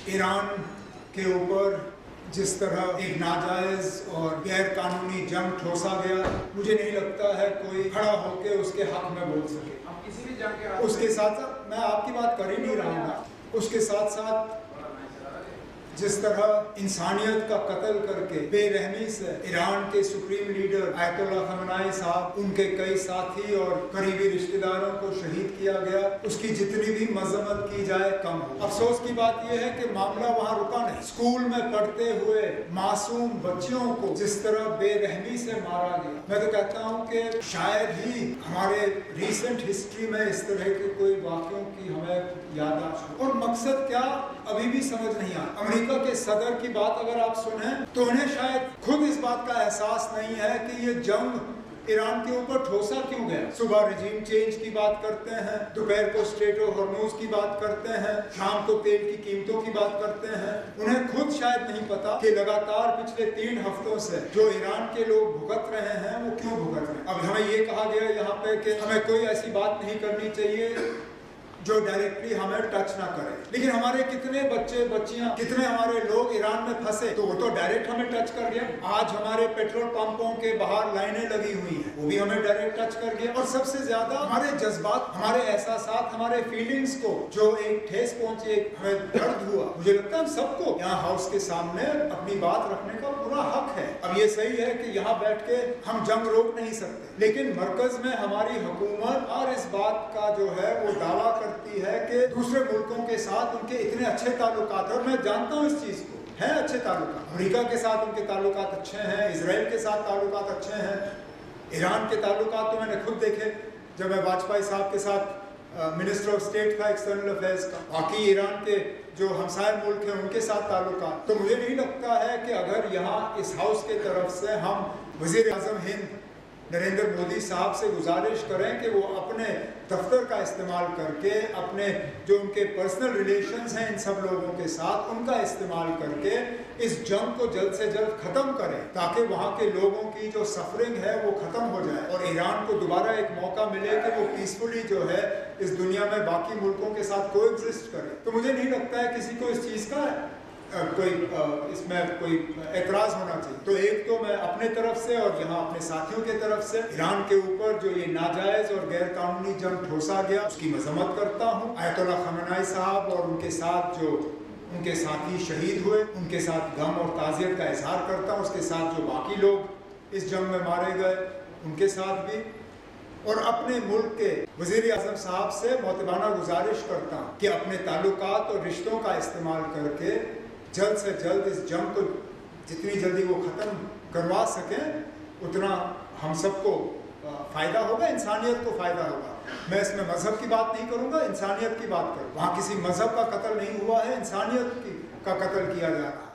Iran के ऊपर जिस तरह एक नाजायज और गैर कानूनी जंग ठोसा गया, मुझे नहीं लगता है कोई खड़ा होकर उसके हक में बोल सके। किसी भी जंग के उसके साथ साथ मैं आपकी बात कर ही नहीं रहा हूँ, उसके साथ साथ जिस तरह इंसानियत का कत्ल करके बेरहमी से ईरान के सुप्रीम लीडर आयतुल्लाह खamenei साहब, उनके कई साथी और करीबी रिश्तेदारों को शहीद किया गया, उसकी जितनी भी मजम्मत की जाए कम हो। अफसोस की बात यह है कि मामला वहाँ रुका नहीं। स्कूल में पढ़ते हुए मासूम बच्चियों को जिस तरह बेरहमी से मारा गया, मैं तो कहता हूँ कि शायद ही हमारे रिसेंट हिस्ट्री में इस तरह के कोई वाक़यों की हमें याददाश्त हो। और मकसद क्या, अभी भी समझ नहीं आता। अमेरिका के सदर की बात अगर आप सुने तो उन्हें शायद खुद इस बात का एहसास नहीं है कि ये जंग ईरान के ऊपर ठोसा क्यों गया। सुबह रिजीम चेंज की बात करते हैं, दोपहर को स्ट्रेट ऑफ हॉर्मुज की बात करते हैं, शाम को तेल की कीमतों की बात करते हैं। उन्हें खुद शायद नहीं पता कि लगातार पिछले 3 हफ्तों से जो ईरान के लोग भुगत रहे हैं वो क्यों भुगत रहे हैं। अब हमें ये कहा गया यहाँ पे कि हमें कोई ऐसी बात नहीं करनी चाहिए जो डायरेक्टली हमें टच ना करे, लेकिन हमारे कितने बच्चे बच्चियां, कितने हमारे लोग ईरान में फंसे तो वो तो डायरेक्ट हमें टच कर गया। आज हमारे पेट्रोल पंपों के बाहर लाइनें लगी हुई हैं, वो भी हमें डायरेक्ट टच कर गया। और सबसे ज्यादा हमारे जज्बात, हमारे एहसासात, हमारे फीलिंग्स को जो एक ठेस पहुंची, एक हमें दर्द हुआ। मुझे लगता है हम सबको यहाँ हाउस के सामने अपनी बात रखने का पूरा हक है। अब ये सही है कि यहाँ बैठ के हम जंग रोक नहीं सकते, लेकिन मरकज में हमारी हुकूमत और इस बात का जो है वो दावा करती है कि दूसरे मुल्कों के साथ उनके इतने अच्छे ताल्लुकात, और मैं जानता हूँ इस चीज को, है अच्छे ताल्लुकात। अमेरिका के साथ उनके ताल्लुकात अच्छे हैं, इजराइल के साथ ताल्लुकात अच्छे हैं, ईरान के ताल्लुकात तो मैंने खुद देखे जब मैं वाजपेयी साहब के साथ मिनिस्टर ऑफ स्टेट था एक्सटर्नल अफेयर्स का। बाकी ईरान के जो हमसाय मुल्क हैं उनके साथ ताल्लुकात। तो मुझे नहीं लगता है कि अगर यहाँ इस हाउस के तरफ से हम वजीर आजम हिंद नरेंद्र मोदी साहब से गुजारिश करें कि वो अपने दफ्तर का इस्तेमाल करके, अपने जो उनके पर्सनल रिलेशंस हैं इन सब लोगों के साथ, उनका इस्तेमाल करके इस जंग को जल्द से जल्द ख़त्म करें, ताकि वहाँ के लोगों की जो सफरिंग है वो ख़त्म हो जाए और ईरान को दोबारा एक मौका मिले कि वो पीसफुली जो है इस दुनिया में बाकी मुल्कों के साथ कोएग्जिस्ट करे। तो मुझे नहीं लगता है किसी को इस चीज़ का इसमें कोई एतराज़ होना चाहिए। तो एक तो मैं अपने तरफ से और यहाँ अपने साथियों के तरफ से ईरान के ऊपर जो ये नाजायज़ और गैर कानूनी जंग ठोसा गया उसकी मजम्मत करता हूँ। आयतुल्लाह खamenei साहब और उनके साथ जो उनके साथी शहीद हुए, उनके साथ गम और ताज़ियत का इजहार करता हूँ। उसके साथ जो बाकी लोग इस जंग में मारे गए उनके साथ भी, और अपने मुल्क के वज़ीर आज़म साहब से मोतबाना गुजारिश करता हूँ कि अपने ताल्लुकात और रिश्तों का इस्तेमाल करके जल्द से जल्द इस जंग को जितनी जल्दी वो ख़त्म करवा सकें उतना हम सबको फ़ायदा होगा, इंसानियत को फ़ायदा होगा। मैं इसमें मज़हब की बात नहीं करूँगा, इंसानियत की बात करूँ। वहाँ किसी मज़हब का कत्ल नहीं हुआ है, इंसानियत का कत्ल किया जा रहा है।